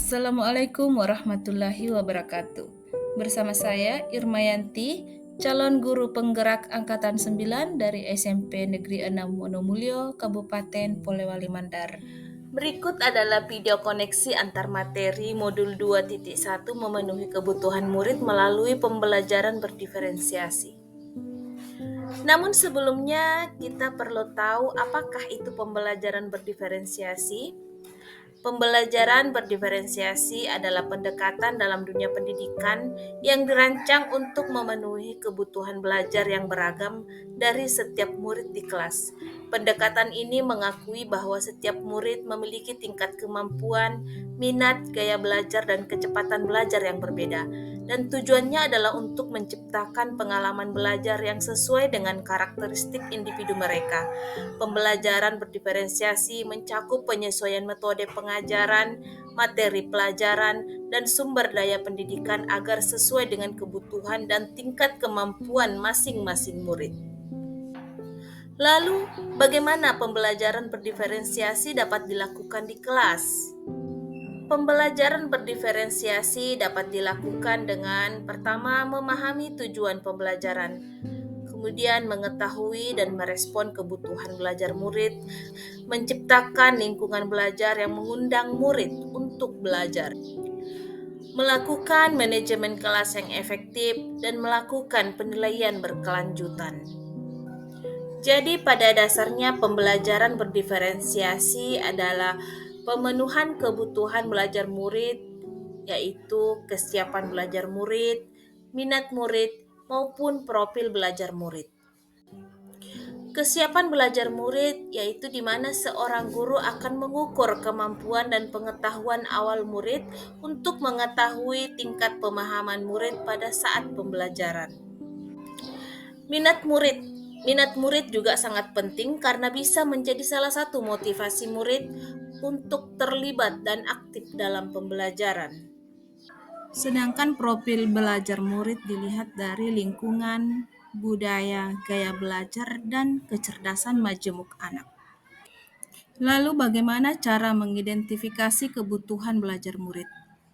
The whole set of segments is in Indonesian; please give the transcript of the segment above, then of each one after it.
Assalamualaikum warahmatullahi wabarakatuh. Bersama saya Irmayanti, calon guru penggerak angkatan 9 dari SMP Negeri 6 Wonomulyo, Kabupaten Polewali Mandar. Berikut adalah video koneksi antar materi modul 2.1 memenuhi kebutuhan murid melalui pembelajaran berdiferensiasi. Namun sebelumnya kita perlu tahu apakah itu pembelajaran berdiferensiasi. Pembelajaran berdiferensiasi adalah pendekatan dalam dunia pendidikan yang dirancang untuk memenuhi kebutuhan belajar yang beragam dari setiap murid di kelas. Pendekatan ini mengakui bahwa setiap murid memiliki tingkat kemampuan, minat, gaya belajar, dan kecepatan belajar yang berbeda, dan tujuannya adalah untuk menciptakan pengalaman belajar yang sesuai dengan karakteristik individu mereka. Pembelajaran berdiferensiasi mencakup penyesuaian metode pengajaran, materi pelajaran, dan sumber daya pendidikan agar sesuai dengan kebutuhan dan tingkat kemampuan masing-masing murid. Lalu, bagaimana pembelajaran berdiferensiasi dapat dilakukan di kelas? Pembelajaran berdiferensiasi dapat dilakukan dengan pertama memahami tujuan pembelajaran, kemudian mengetahui dan merespon kebutuhan belajar murid, menciptakan lingkungan belajar yang mengundang murid untuk belajar, melakukan manajemen kelas yang efektif, dan melakukan penilaian berkelanjutan. Jadi pada dasarnya pembelajaran berdiferensiasi adalah pemenuhan kebutuhan belajar murid, yaitu kesiapan belajar murid, minat murid, maupun profil belajar murid. Kesiapan belajar murid yaitu di mana seorang guru akan mengukur kemampuan dan pengetahuan awal murid untuk mengetahui tingkat pemahaman murid pada saat pembelajaran. Minat murid juga sangat penting karena bisa menjadi salah satu motivasi murid untuk terlibat dan aktif dalam pembelajaran. Sedangkan profil belajar murid dilihat dari lingkungan, budaya, gaya belajar, dan kecerdasan majemuk anak. Lalu bagaimana cara mengidentifikasi kebutuhan belajar murid?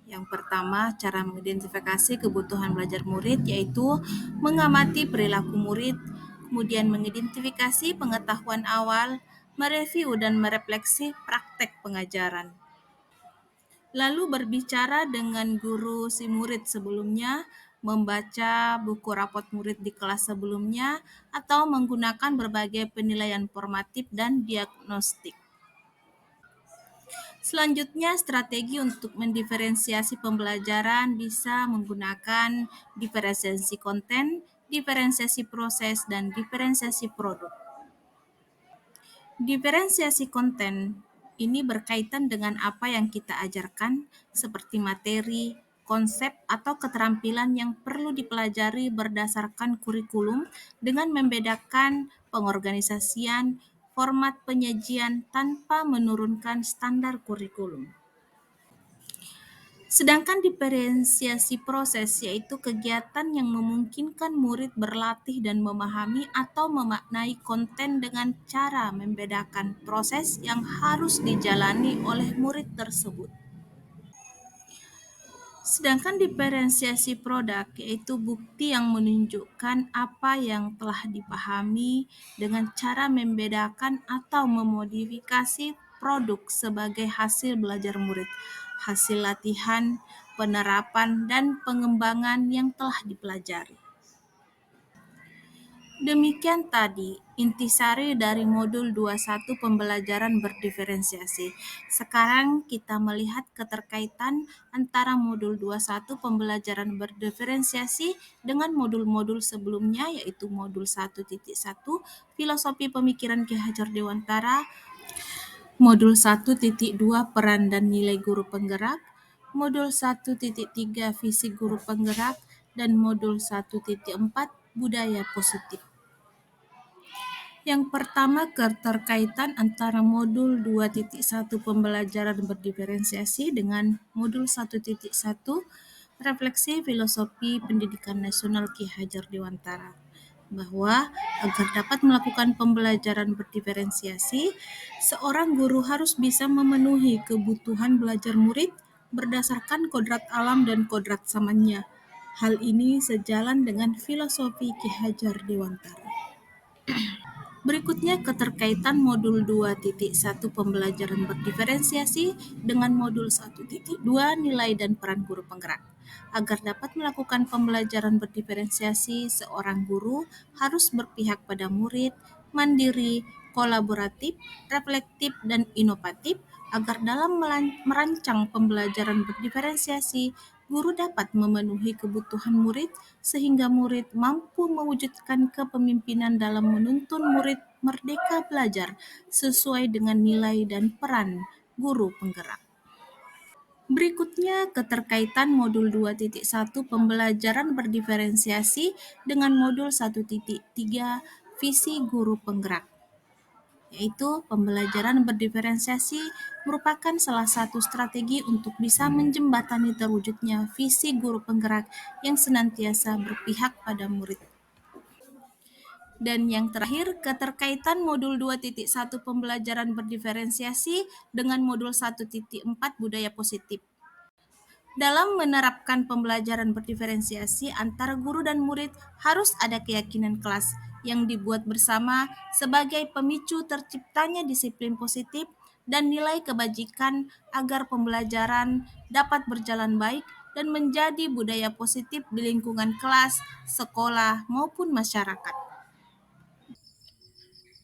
Yang pertama, cara mengidentifikasi kebutuhan belajar murid yaitu mengamati perilaku murid, kemudian mengidentifikasi pengetahuan awal, mereview dan merefleksi praktek pengajaran. Lalu berbicara dengan guru si murid sebelumnya, membaca buku rapot murid di kelas sebelumnya, atau menggunakan berbagai penilaian formatif dan diagnostik. Selanjutnya, strategi untuk mendiferensiasi pembelajaran bisa menggunakan diferensiasi konten, diferensiasi proses, dan diferensiasi produk. Diferensiasi konten ini berkaitan dengan apa yang kita ajarkan, seperti materi, konsep, atau keterampilan yang perlu dipelajari berdasarkan kurikulum dengan membedakan pengorganisasian, format penyajian tanpa menurunkan standar kurikulum. Sedangkan diferensiasi proses yaitu kegiatan yang memungkinkan murid berlatih dan memahami atau memaknai konten dengan cara membedakan proses yang harus dijalani oleh murid tersebut. Sedangkan diferensiasi produk yaitu bukti yang menunjukkan apa yang telah dipahami dengan cara membedakan atau memodifikasi produk sebagai hasil belajar murid, hasil latihan, penerapan, dan pengembangan yang telah dipelajari. Demikian tadi intisari dari modul 21 pembelajaran berdiferensiasi. Sekarang kita melihat keterkaitan antara modul 21 pembelajaran berdiferensiasi dengan modul-modul sebelumnya yaitu modul 1.1 Filosofi Pemikiran Ki Hajar Dewantara, modul 1.2 Peran dan Nilai Guru Penggerak, modul 1.3 Visi Guru Penggerak, dan modul 1.4 Budaya Positif. Yang pertama, keterkaitan antara modul 2.1 pembelajaran berdiferensiasi dengan modul 1.1 refleksi filosofi pendidikan nasional Ki Hajar Dewantara, bahwa agar dapat melakukan pembelajaran berdiferensiasi, seorang guru harus bisa memenuhi kebutuhan belajar murid berdasarkan kodrat alam dan kodrat zamannya. Hal ini sejalan dengan filosofi Ki Hajar Dewantara. Berikutnya keterkaitan modul 2.1 pembelajaran berdiferensiasi dengan modul 1.2 nilai dan peran guru penggerak. Agar dapat melakukan pembelajaran berdiferensiasi, seorang guru harus berpihak pada murid, mandiri, kolaboratif, reflektif, dan inovatif agar dalam merancang pembelajaran berdiferensiasi, guru dapat memenuhi kebutuhan murid sehingga murid mampu mewujudkan kepemimpinan dalam menuntun murid merdeka belajar sesuai dengan nilai dan peran guru penggerak. Berikutnya keterkaitan modul 2.1 pembelajaran berdiferensiasi dengan modul 1.3 visi guru penggerak, yaitu pembelajaran berdiferensiasi merupakan salah satu strategi untuk bisa menjembatani terwujudnya visi guru penggerak yang senantiasa berpihak pada murid. Dan yang terakhir, keterkaitan modul 2.1 pembelajaran berdiferensiasi dengan modul 1.4 budaya positif. Dalam menerapkan pembelajaran berdiferensiasi antara guru dan murid harus ada keyakinan kelas yang dibuat bersama sebagai pemicu terciptanya disiplin positif dan nilai kebajikan agar pembelajaran dapat berjalan baik dan menjadi budaya positif di lingkungan kelas, sekolah, maupun masyarakat.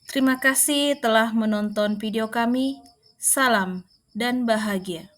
Terima kasih telah menonton video kami. Salam dan bahagia.